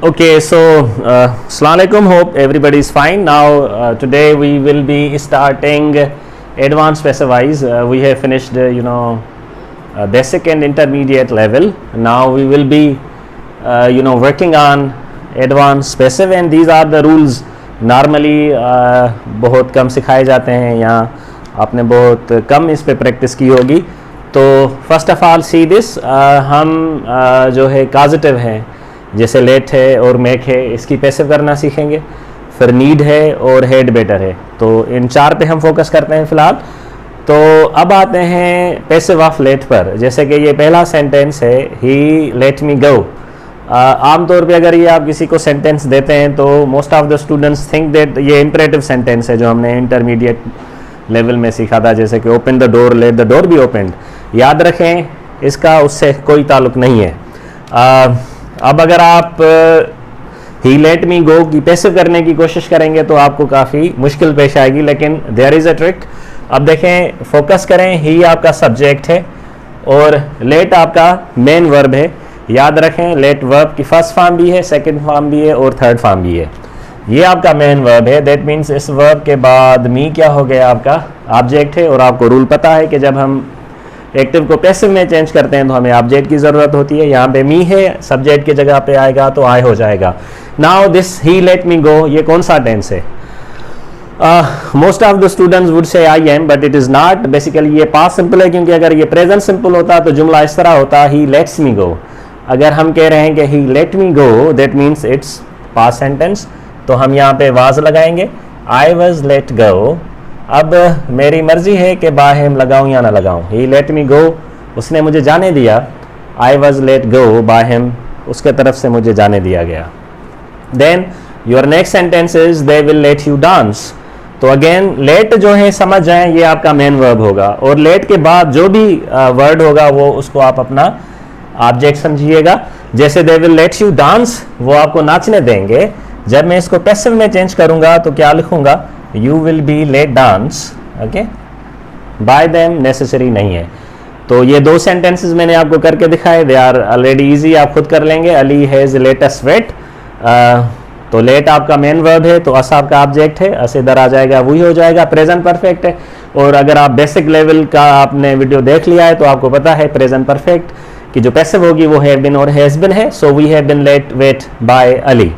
Okay, so Assalamu alaikum. Hope everybody is fine. Now today we will be starting advanced specifies. We have finished basic and intermediate level. Now we will be working on advanced specific, and these are the rules. Normally बहुत कम सिखाए जाते हैं, यहाँ आपने बहुत कम इस पे practice की होगी. तो first of all see this, हम जो है काजिटिव हैं, जैसे लेट है और मेक है, इसकी पैसिव करना सीखेंगे. फिर नीड है और हेड बेटर है. तो इन चार पे हम फोकस करते हैं फ़िलहाल. तो अब आते हैं पैसिव ऑफ लेट पर. जैसे कि ये पहला सेंटेंस है, ही लेट मी गो. आमतौर पे अगर ये आप किसी को सेंटेंस देते हैं तो most of the students think that ये इम्परेटिव सेंटेंस है जो हमने इंटरमीडिएट लेवल में सीखा था, जैसे कि open the door, let the door be open. याद रखें, इसका उससे कोई ताल्लुक नहीं है. अब अगर आप ही लेट मी गो की पैसिव करने की कोशिश करेंगे तो आपको काफ़ी मुश्किल पेश आएगी, लेकिन देयर इज़ अ ट्रिक. अब देखें, फोकस करें, ही आपका सब्जेक्ट है और लेट आपका मेन वर्ब है. याद रखें, लेट वर्ब की फर्स्ट फॉर्म भी है, सेकंड फॉर्म भी है और थर्ड फॉर्म भी है. ये आपका मेन वर्ब है. दैट मीन्स इस वर्ब के बाद मी क्या हो गया, आपका ऑब्जेक्ट है. और आपको रूल पता है कि जब हम एक्टिव को पैसिव में चेंज करते हैं तो हमें ऑब्जेक्ट की ज़रूरत होती है. यहाँ पे मी है, सब्जेक्ट की जगह पे आएगा तो आई हो जाएगा. Now this he let me go, ये कौन सा टेंस है? Most of the students would say I am, but it is not. Basically ये पास्ट सिंपल है, क्योंकि अगर ये प्रेजेंट सिंपल होता तो जुमला इस तरह होता, ही लेट्स मी गो. अगर हम कह रहे हैं कि he let me go, that means it's past sentence. तो हम यहाँ पे वाज लगाएंगे, आई वॉज लेट गो. अब मेरी मर्जी है कि बाहिम लगाऊं या ना लगाऊं. ही लेट मी गो, उसने मुझे जाने दिया. आई वॉज लेट गो बाहिम, उसके तरफ से मुझे जाने दिया गया. Then your next sentence is they will let you dance. तो अगेन लेट जो है समझ जाएं, ये आपका मेन वर्ब होगा. और लेट के बाद जो भी वर्ड होगा वो उसको आप अपना ऑब्जेक्ट समझिएगा. जैसे दे विल लेट यू डांस, वो आपको नाचने देंगे. जब मैं इसको पैसिव में चेंज करूंगा तो क्या लिखूंगा, you will be let dance. Okay, by them necessary नहीं है. तो ये दो सेंटेंसेस मैंने आपको करके दिखाए, दे आर ऑलरेडी इजी, आप खुद कर लेंगे. Ali has let us wait. तो लेट आपका मेन वर्ब है, तो अस आपका ऑब्जेक्ट है. अस इधर आ जाएगा, वही हो जाएगा. प्रेजेंट परफेक्ट है. और अगर आप बेसिक लेवल का आपने वीडियो देख लिया है तो आपको पता है प्रेजेंट परफेक्ट की जो पैसिव होगी वो हैव बीन और हैज़ बीन है. So we have been let wait by Ali.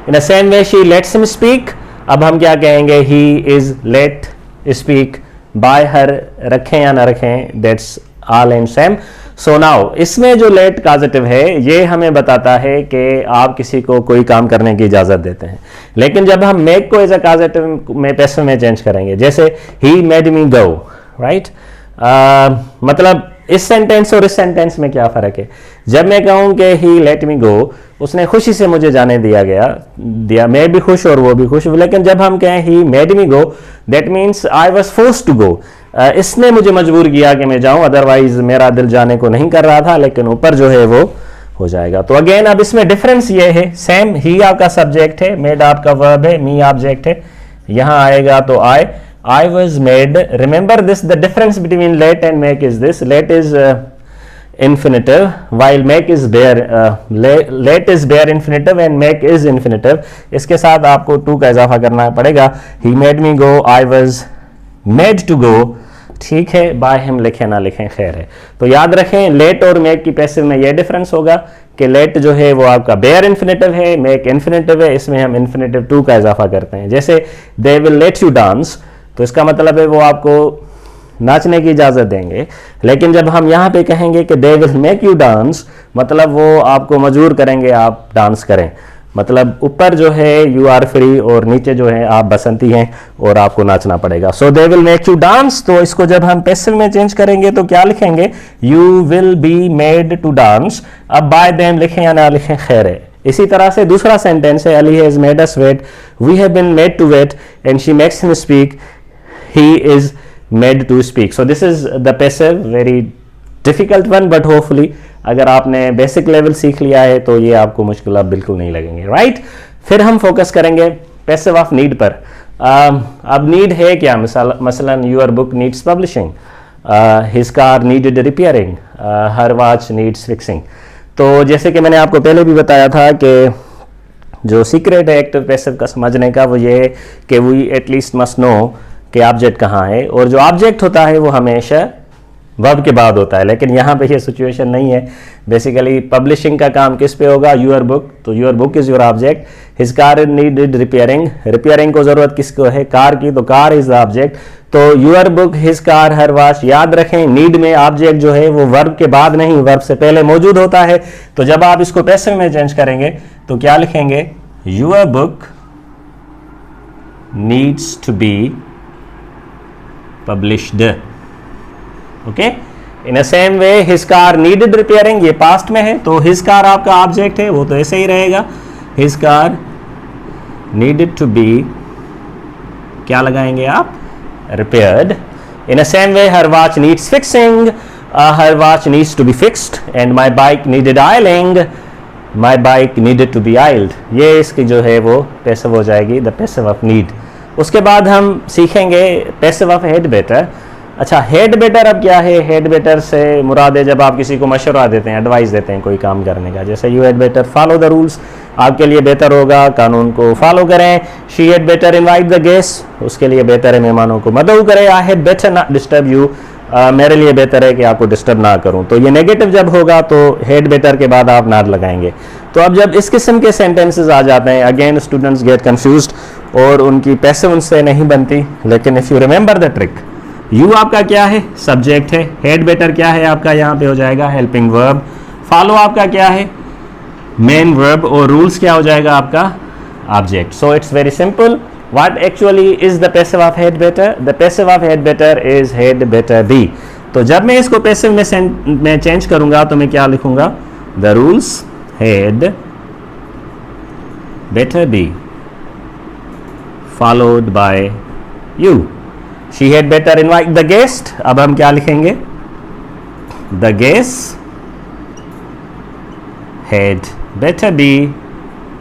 In the same way she lets him speak. अब हम क्या कहेंगे, he is let speak by her. रखें या ना रखें, that's all and same. So now इसमें जो लेट काजिटिव है ये हमें बताता है कि आप किसी को कोई काम करने की इजाज़त देते हैं. लेकिन जब हम मेक को एज अ काजिटिव में पैसिव में चेंज करेंगे, जैसे ही मेड मी गो, राइट, मतलब इस सेंटेंस और इस सेंटेंस में क्या फ़र्क है. जब मैं कहूँ कि ही लेट मी गो, उसने खुशी से मुझे जाने दिया, मैं भी खुश और वो भी खुश. लेकिन जब हम कहें he made me go, that means I was forced to go. इसने मुझे मजबूर किया कि मैं जाऊँ, अदरवाइज मेरा दिल जाने को नहीं कर रहा था. लेकिन ऊपर जो है वो हो जाएगा. तो अगेन अब इसमें डिफरेंस ये है, सेम ही आपका सब्जेक्ट है, मेड आपका वर्ब है, मी ऑब्जेक्ट है. यहाँ आएगा तो I was made. Remember this, the difference between let and make is this. Let is infinitive while make is bare. Let is bare infinitive and make is infinitive. इसके साथ आपको to का इजाफा करना पड़ेगा. He made me go, I was made to go. ठीक है, by him लिखें ना लिखें खैर है. तो याद रखें, let और make की पैसिव में ये डिफरेंस होगा कि let जो है वो आपका bare infinitive है, make infinitive है. इसमें हम infinitive to का इजाफा करते हैं. जैसे they will let you dance, तो इसका मतलब है वो आपको नाचने की इजाज़त देंगे. लेकिन जब हम यहाँ पे कहेंगे कि दे विल मेक यू डांस, मतलब वो आपको मजबूर करेंगे आप डांस करें. मतलब ऊपर जो है यू आर फ्री और नीचे जो है आप बसंती हैं और आपको नाचना पड़ेगा. So they will make you dance. तो इसको जब हम पैसिव में चेंज करेंगे तो क्या लिखेंगे, you will be made to dance. अब बाय देम लिखें या ना लिखें खैर है. इसी तरह से दूसरा सेंटेंस है, Ali has made us wait, we have been made to wait and she makes him speak, he is made to speak. So this is the passive, very difficult one, but hopefully अगर आपने basic level सीख लिया है तो ये आपको मुश्किल अब बिल्कुल नहीं लगेंगे, राइट. फिर हम फोकस करेंगे पैसिव ऑफ नीड पर. अब नीड है क्या, मसलन your book needs publishing, his car needed repairing, her watch needs fixing. तो जैसे कि मैंने आपको पहले भी बताया था कि जो सीक्रेट है एक्टिव पैसिव का समझने का वो ये है कि वी एटलीस्ट मस्ट नो कि ऑब्जेक्ट कहाँ है, और जो ऑब्जेक्ट होता है वो हमेशा वर्ब के बाद होता है। लेकिन यहाँ पे ये सिचुएशन नहीं है। बेसिकली पब्लिशिंग का काम किस पे होगा? Your book. तो your book is your object. His car needed repairing, repairing को जरूरत किसको है? कार की, तो कार इज द ऑब्जेक्ट। तो your book, his car, her watch. याद रखें नीड में ऑब्जेक्ट जो है वो वर्ब के बाद नहीं, वर्ब से पहले मौजूद होता है। तो जब आप इसको पैसिव में चेंज करेंगे तो क्या लिखेंगे? Your book needs to be published. Okay, in a same way his car needed repairing, ये पास्ट में है तो हिज कार आपका ऑब्जेक्ट है, वो तो ऐसे ही रहेगा। His car needed to be, क्या लगाएंगे आप? Repaired. In a same way her watch needs fixing, her watch needs to be fixed. And my bike needed oiling, my bike needed to be oiled. ये इसकी जो है वो passive हो जाएगी, द पैसिव ऑफ नीड। उसके बाद हम सीखेंगे पैसिव ऑफ हैड बेटर। अच्छा, हेड बेटर अब क्या है? हेड बेटर से मुराद है जब आप किसी को मशवरा देते हैं, एडवाइस देते हैं कोई काम करने का, जैसे you had better follow the rules, आपके लिए बेहतर होगा कानून को फॉलो करें। She had better invite the guest, उसके लिए बेहतर है मेहमानों को मदऊ करें। I had better not disturb you, मेरे लिए बेहतर है कि आपको डिस्टर्ब ना करूं। तो ये नेगेटिव जब होगा तो हेड बेटर के बाद आप नॉट लगाएंगे। तो अब जब इस किस्म के सेंटेंसेस आ जाते हैं, अगेन स्टूडेंट्स गेट कंफ्यूज्ड और उनकी पैसिव उनसे नहीं बनती। लेकिन if you remember the trick, you आपका क्या है? सब्जेक्ट है। हेड बेटर क्या है आपका? यहाँ पे हो जाएगा हेल्पिंग वर्ब। फॉलो आपका क्या है? Main verb. और रूल्स क्या हो जाएगा आपका? Object. So it's very simple. What actually is the passive of head better? The passive of head better is head better be. तो जब मैं इसको पैसिव में चेंज करूंगा तो मैं क्या लिखूंगा? The rules head better be followed by you. She had better invite the guest. अब हम क्या लिखेंगे? The guest had better be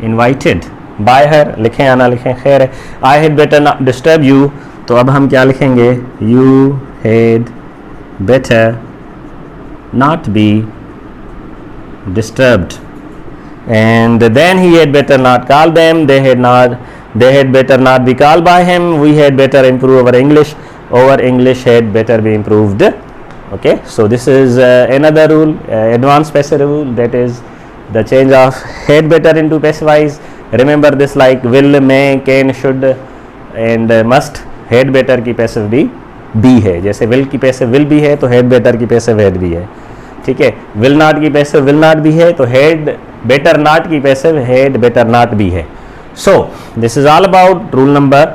invited by her. लिखें या ना लिखें खैर है। I had better not disturb you. तो अब हम क्या लिखेंगे? You had better not be disturbed. And then he had better not call them. They had better not be called by him. We had better improve our English. Our English had better be improved. Okay, so this is another rule, advanced passive rule, that is the change of had better into passivize. Remember this like will, may, can, should and must. Had better की passive भी be है। जैसे will की passive will भी है तो had better की passive had भी है। ठीक है, will not की passive will not भी है तो had better not की passive had better not भी है। So this is all about rule number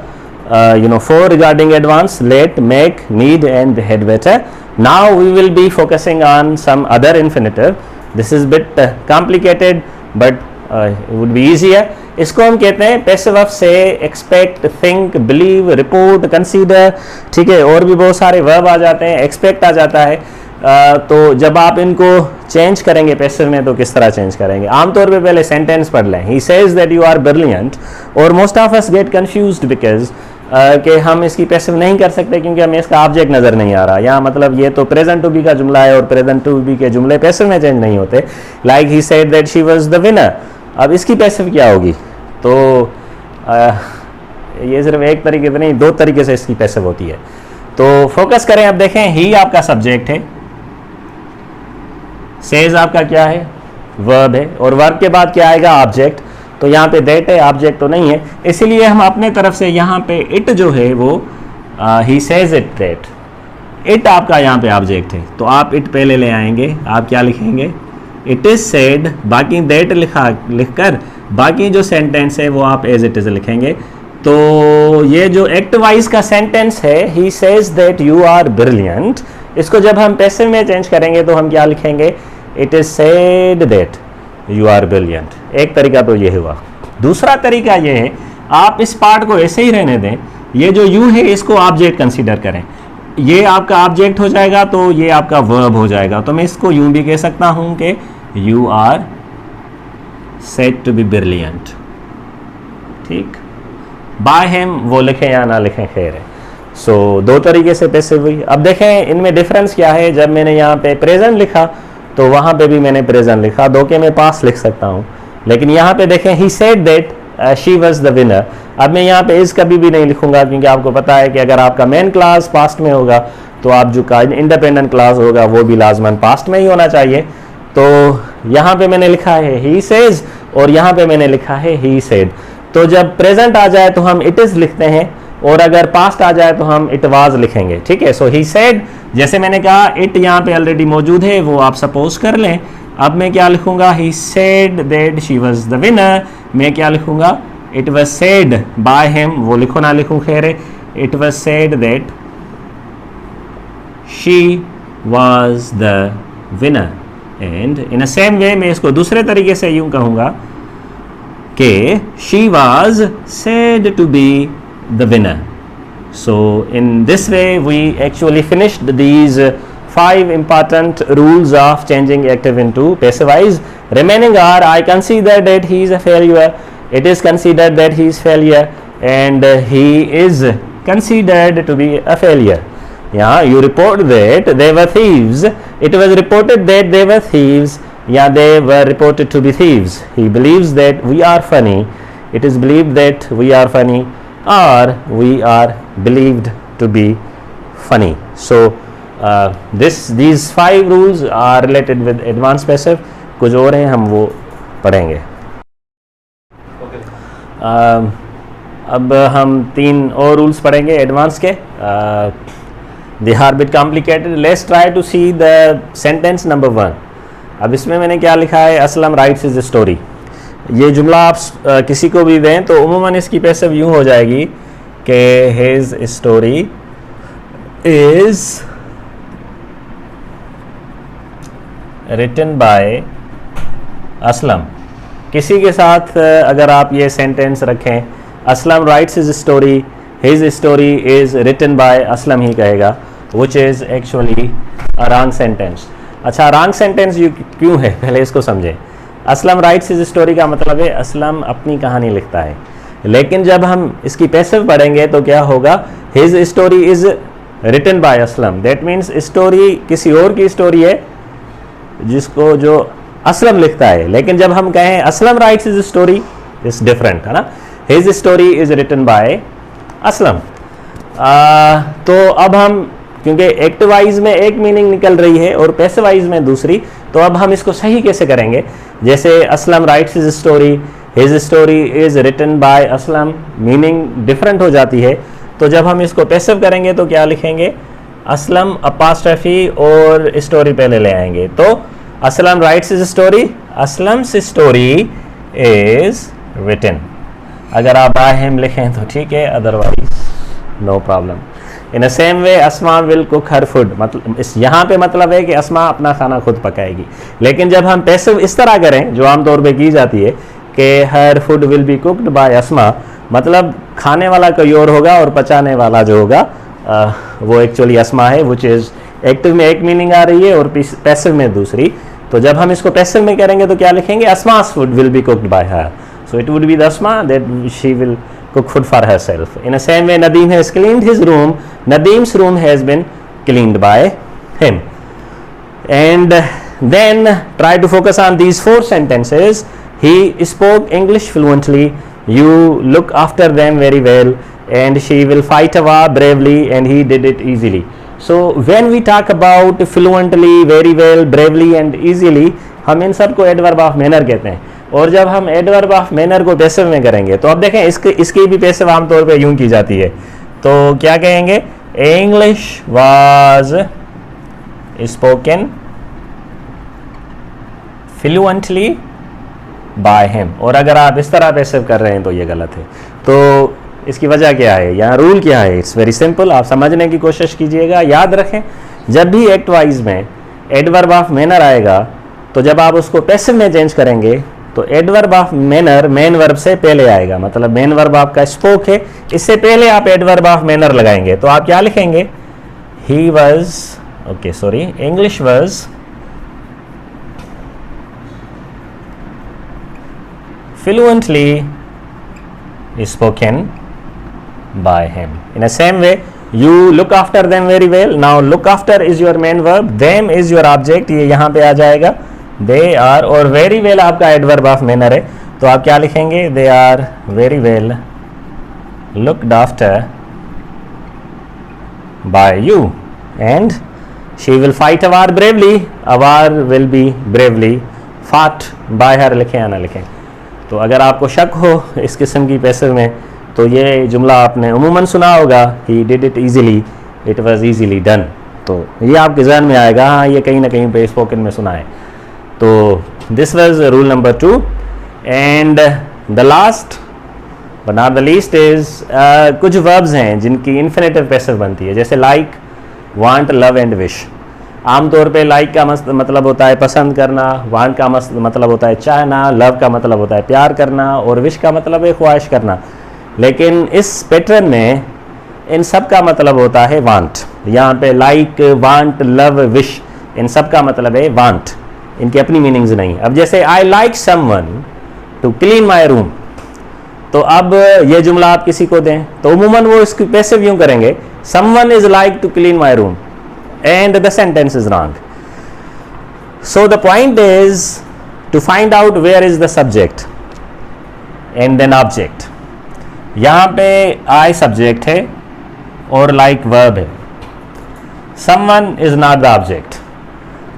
4 regarding advance, let, make, need and had better. Now we will be focusing on some other infinitive. This is bit complicated but it would be easier. इसको हम कहते हैं passive of से expect, think, believe, report, consider. ठीक है, और भी बहुत सारे वर्ब आ जाते हैं, एक्सपेक्ट आ जाता है। तो जब आप इनको चेंज करेंगे पैसिव में तो किस तरह चेंज करेंगे? आमतौर पे पहले सेंटेंस पढ़ लें। He says that you are brilliant, और most of us get confused because कि हम इसकी पैसिव नहीं कर सकते क्योंकि हमें इसका ऑब्जेक्ट नज़र नहीं आ रहा। यहाँ मतलब ये तो प्रेजेंट टू बी का जुमला है और प्रेजेंट टू बी के जुमले पैसिव में चेंज नहीं होते। Like he said that she was the winner, अब इसकी पैसिव क्या होगी? तो ये सिर्फ एक तरीके से नहीं, दो तरीके से इसकी पैसिव होती है। तो फोकस करें। अब देखें, ही आपका सब्जेक्ट है, सेज आपका क्या है? वर्ब है, और वर्ब के बाद क्या आएगा? ऑब्जेक्ट। तो यहाँ पे दैट है, ऑब्जेक्ट तो नहीं है, इसीलिए हम अपने तरफ से यहाँ पे इट जो है वो he says it that, it आपका यहाँ पे ऑब्जेक्ट है तो आप इट पहले ले आएंगे। आप क्या लिखेंगे? इट इज सेड, बाकी दैट लिखकर बाकी जो सेंटेंस है वो आप एज इट इज लिखेंगे। तो ये जो एक्ट वाइज का सेंटेंस है, he says that you are brilliant, इसको जब हम पैसिव में चेंज करेंगे तो हम क्या लिखेंगे? It is said that you are brilliant. एक तरीका तो ये हुआ। दूसरा तरीका ये है, आप इस पार्ट को ऐसे ही रहने दें, ये जो यू है इसको ऑब्जेक्ट कंसीडर करें, ये आपका ऑब्जेक्ट हो जाएगा तो ये आपका वर्ब हो जाएगा। तो मैं इसको यूं भी कह सकता हूं कि you are said to be brilliant. ठीक, बाय हिम वो लिखें या ना लिखें खैर है। सो दो तरीके से पैसिव हुई। अब देखें इनमें डिफरेंस क्या है। जब मैंने यहाँ पे प्रेजेंट लिखा तो वहाँ पे भी मैंने प्रेजेंट लिखा, दो के मैं पास लिख सकता हूँ, लेकिन यहाँ पे देखें ही said that she was the winner. अब मैं यहाँ पे इज कभी भी नहीं लिखूंगा, क्योंकि आपको पता है कि अगर आपका मेन क्लास पास्ट में होगा तो आप जो का इंडिपेंडेंट क्लास होगा वो भी लाजमन पास्ट में ही होना चाहिए। तो यहाँ पे मैंने लिखा है ही सेज और यहाँ पे मैंने लिखा है ही सेड। तो जब प्रेजेंट आ जाए तो हम इट इज लिखते हैं, और अगर पास्ट आ जाए तो हम इट वाज लिखेंगे, ठीक है। सो ही सेड, जैसे मैंने कहा इट यहाँ पे ऑलरेडी मौजूद है, वो आप सपोज कर लें। अब मैं क्या लिखूंगा, he said that she was the winner. मैं क्या लिखूंगा, it was said by him, वो लिखो ना लिखूं खैर है, it was said that she was the winner. And in a same way मैं इसको दूसरे तरीके से यूं कहूंगा कि she was said to be the winner. So in this way we actually finished these 5 important rules of changing active into passivized. Remaining are, I consider that he is a failure, it is considered that he is failure, and he is considered to be a failure. Yeah, you report that they were thieves, it was reported that they were thieves. Yeah, they were reported to be thieves. He believes that we are funny, it is believed that we are funny, or we are believed to be funny. So these 5 rules are related with advanced passive. कुछ और हैं हम वो पढ़ेंगे। अब हम 3 और rules पढ़ेंगे एडवांस के। They are bit complicated. Let's try to see the sentence number 1. अब इसमें मैंने क्या लिखा है, असलम राइट्स इज स्टोरी। ये जुमला आप किसी को भी दें तो उमूमन इसकी पैसिव यूँ हो जाएगी कि his story is written by Aslam. किसी के साथ अगर आप ये सेंटेंस रखें, Aslam writes his story, his story is written by Aslam ही कहेगा, which is actually a wrong sentence. अच्छा, रॉन्ग सेंटेंस क्यों है, पहले इसको समझें। असलम राइट्स हिज स्टोरी का मतलब है असलम अपनी कहानी लिखता है, लेकिन जब हम इसकी पैसिव पढ़ेंगे तो क्या होगा, his story is written by Aslam. That means story किसी और की स्टोरी है जिसको जो असलम लिखता है, लेकिन जब हम कहें Aslam writes his story, is different है ना। His story is written by Aslam. तो अब हम, क्योंकि एक्टिव वाइज में एक मीनिंग निकल रही है और पैसिव वाइज में दूसरी, तो अब हम इसको सही कैसे करेंगे। जैसे Aslam writes his story, his story is written by Aslam, meaning different हो जाती है। तो जब हम इसको पैसिव करेंगे तो क्या लिखेंगे, असलम अपास्ट्रफी और स्टोरी पहले ले आएंगे। तो Aslam writes his story, Aslam's story is written. अगर आप बाय हिम लिखें तो ठीक है, otherwise no problem. In a same way Asma will cook her food, मतलब इस यहाँ पे मतलब है कि अस्मा अपना खाना खुद पकाएगी। लेकिन जब हम पैसिव इस तरह करें जो आमतौर पे की जाती है कि her food will be cooked by Asma, मतलब खाने वाला कोई और होगा और पचाने वाला जो होगा वो एक्चुअली अस्मा है, विच इज़ एक्टिव में एक मीनिंग आ रही है और पैसिव में दूसरी। तो जब हम इसको पैसिव में करेंगे तो क्या लिखेंगे, Asma's food will be cooked by her, so it would be the Asma that she will cook food for herself. In a same way, Nadeem has cleaned his room. Nadeem's room has been cleaned by him. And then try to focus on these 4 sentences. He spoke English fluently. You look after them very well. And she will fight a war bravely, and he did it easily. So when we talk about fluently, very well, bravely and easily, हम इन सब को adverb of manner कहते हैं। और जब हम adverb of manner को passive में करेंगे तो अब देखें इसकी भी पैसिव आमतौर पे यूं की जाती है। तो क्या कहेंगे, English was spoken fluently by him. और अगर आप इस तरह पैसिव कर रहे हैं तो ये गलत है। तो इसकी वजह क्या है, यहाँ रूल क्या है, इट्स वेरी सिंपल, आप समझने की कोशिश कीजिएगा। याद रखें, जब भी एक्ट वाइज में एडवर्ब ऑफ मैनर आएगा तो जब आप उसको पैसिव में चेंज करेंगे तो adverb of manner main verb से पहले आएगा। मतलब मेन वर्ब आपका स्पोक है, इससे पहले आप एडवर्ब ऑफ मैनर लगाएंगे। तो आप क्या लिखेंगे, he was, okay sorry, English was fluently spoken by him. In a same way, you look after them very well. Now look after is your main verb, them is your object, ये यहाँ पे आ जाएगा, they are, और very well आपका adverb of manner है। तो आप क्या लिखेंगे, they are very well looked after by you and she will fight a war bravely, a war will be bravely fought by her, लिखें या ना लिखें। तो अगर आपको शक हो इस किस्म की पैसिव में तो ये जुमला आपने उमूमन सुना होगा, he did it easily, it was easily done। तो ये आपके जहन में आएगा, हाँ ये कहीं ना कहीं पे स्पोकन में सुना है। तो this was rule number 2 and the last but not the least is कुछ वर्ब्स हैं जिनकी इन्फिनेटिव पैसिव बनती है, जैसे like, want, love and wish. आमतौर पे लाइक का मतलब होता है पसंद करना, वांट का मतलब होता है चाहना, लव का मतलब होता है प्यार करना और विश का मतलब है ख्वाहिश करना। लेकिन इस पैटर्न में इन सब का मतलब होता है वांट। यहाँ पे लाइक, वांट, लव, विश इन सब का मतलब है वांट, इनकी अपनी मीनिंग्स नहीं। अब जैसे I like someone to clean my room, तो अब ये जुमला आप किसी को दें तो उमूमन वो इसकी पैसिव यूं करेंगे, someone is like to clean my room and the sentence is wrong. So the point is to find out where is the subject and then object. यहाँ पे आई सब्जेक्ट है और लाइक वर्ब है, someone is not the object,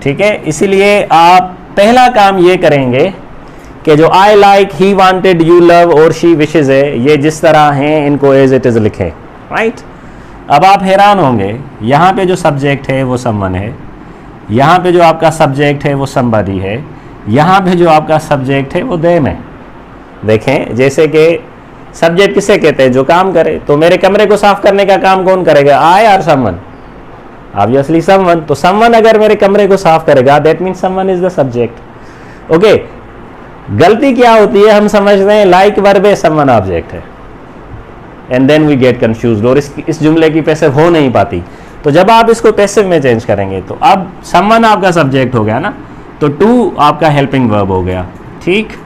ठीक है। इसीलिए आप पहला काम ये करेंगे कि जो I like, he wanted, you love और शी विशेज है, ये जिस तरह हैं इनको एज इट इज लिखें, राइट। अब आप हैरान होंगे, यहाँ पे जो सब्जेक्ट है वो समवन है, यहाँ पे जो आपका सब्जेक्ट है वो somebody है, यहाँ पे जो आपका सब्जेक्ट है वो them है। देखें जैसे कि सब्जेक्ट किसे कहते हैं, जो काम करे। तो मेरे कमरे को साफ करने का काम कौन करेगा, आई और समवन, ऑब्वियसली समवन। तो समवन अगर मेरे कमरे को साफ करेगा that means someone is the subject. Okay, गलती क्या होती है, हम समझते हैं लाइक वर्ब है, समवन ऑब्जेक्ट है, and then we get confused, और इस जुमले की पैसिव हो नहीं पाती। तो जब आप इसको पैसिव में चेंज करेंगे तो अब समवन आपका सब्जेक्ट हो गया ना, तो टू आपका हेल्पिंग वर्ब हो गया, ठीक।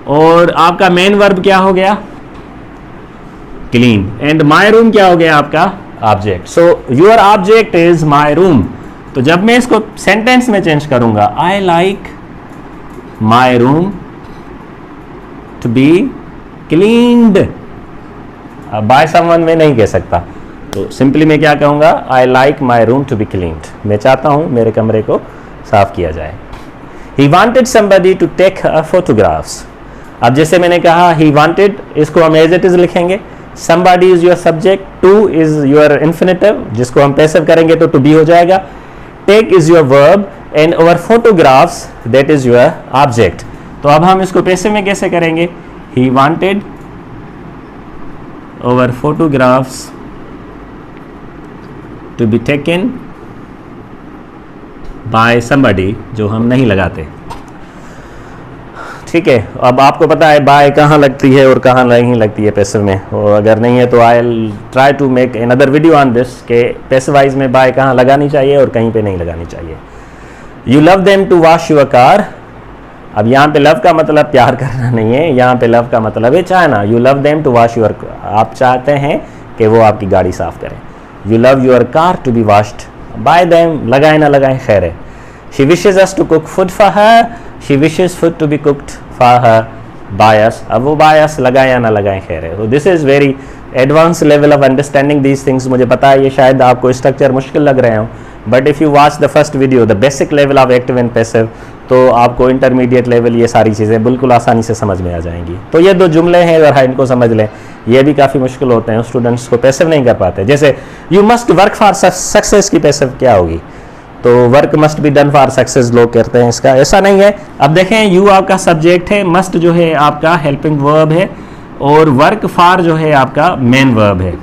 और आपका मेन वर्ब क्या हो गया, क्लीन, एंड माई रूम क्या हो गया आपका object. So your object is my room. तो जब मैं इसको सेंटेंस में चेंज करूंगा, I like my room to be cleaned, by someone में नहीं कह सकता, तो सिंपली मैं क्या कहूँगा, I like my room to be cleaned, मैं चाहता हूँ मेरे कमरे को साफ किया जाए। He wanted somebody to take photographs. अब जैसे मैंने कहा ही वांटेड, इसको हम एज इट इज लिखेंगे, somebody is your subject, to is your infinitive जिसको हम पैसिव करेंगे तो to be हो जाएगा, take is your verb and our photographs that is your object। तो अब हम इसको पैसिव में कैसे करेंगे, he wanted our photographs to be taken by somebody, जो हम नहीं लगाते, ठीक है। अब आपको पता है बाय कहाँ लगती है और कहाँ नहीं लगती है पैसिव में, और अगर नहीं है तो I will try to make another video on this के पैसिवाइज में बाय कहाँ लगानी चाहिए और कहीं पे नहीं लगानी चाहिए। You love them to wash your car. अब यहाँ पे लव का मतलब प्यार करना नहीं है, यहाँ पे लव का मतलब है चाहना। You love them to wash your, आप चाहते हैं कि वो आपकी गाड़ी साफ करें। You love your car to be washed by them, लगाए ना लगाए खैर है। She wishes us to cook food for her, she wishes food to be cooked for her by us. अब वो बाय अस लगाए या ना लगाए खैर है। तो this is very advance level of understanding these things. मुझे पता है ये शायद आपको स्ट्रक्चर मुश्किल लग रहे हो, but if you watch the first video, the basic level of active and passive, तो आपको इंटरमीडिएट लेवल ये सारी चीज़ें बिल्कुल आसानी से समझ में आ जाएंगी। तो ये दो जुमले हैं, अगर इनको समझ लें, ये भी काफ़ी मुश्किल होते हैं, स्टूडेंट्स को पैसिव नहीं कर पाते। जैसे you must work for success की पैसिव क्या होगी, तो work must be done for success लोग कहते हैं, इसका ऐसा नहीं है। अब देखें, यू आपका सब्जेक्ट है, मस्ट जो है आपका हेल्पिंग वर्ब है, और वर्क फॉर जो है आपका मेन वर्ब है,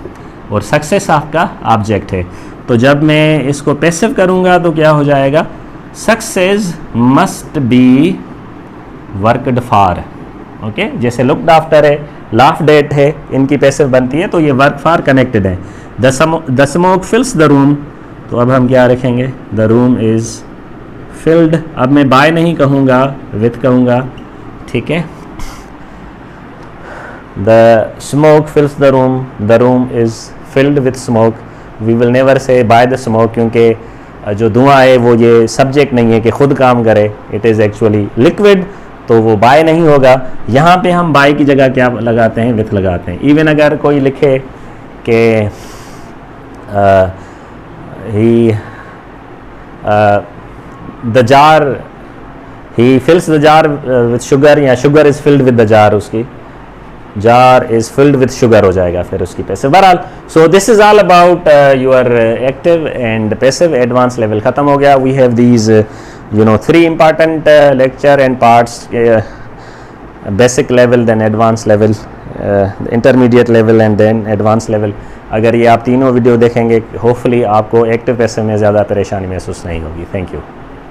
और सक्सेस आपका ऑब्जेक्ट है। तो जब मैं इसको पैसिव करूंगा तो क्या हो जाएगा, success must be worked for. Okay, जैसे लुक्ड आफ्टर है, लाफ्ड एट है, इनकी पैसिव बनती है, तो ये वर्क फॉर कनेक्टेड है। The smoke fills the room, तो अब हम क्या रखेंगे, द रूम इज़ फिल्ड। अब मैं बाय नहीं कहूँगा, विथ कहूँगा, ठीक है। The smoke fills the room is filled with smoke. We will never say by the smoke, क्योंकि जो धुआं है वो ये सब्जेक्ट नहीं है कि खुद काम करे, इट इज़ एक्चुअली लिक्विड, तो वो बाय नहीं होगा। यहाँ पे हम बाय की जगह क्या लगाते हैं, विथ लगाते हैं। इवन अगर कोई लिखे कि he the jar, he fills the jar with sugar, या sugar is filled with the jar, उसकी jar is filled with sugar हो जाएगा फिर उसकी पैसिव। बहरहाल so this is all about your active and passive। advanced level ख़त्म हो गया। we have these you know 3 important lecture and parts, basic level, then advanced level, intermediate level and then advanced level। अगर ये आप तीनों video देखेंगे, hopefully आपको active passive में ज़्यादा परेशानी महसूस नहीं होगी। Thank you.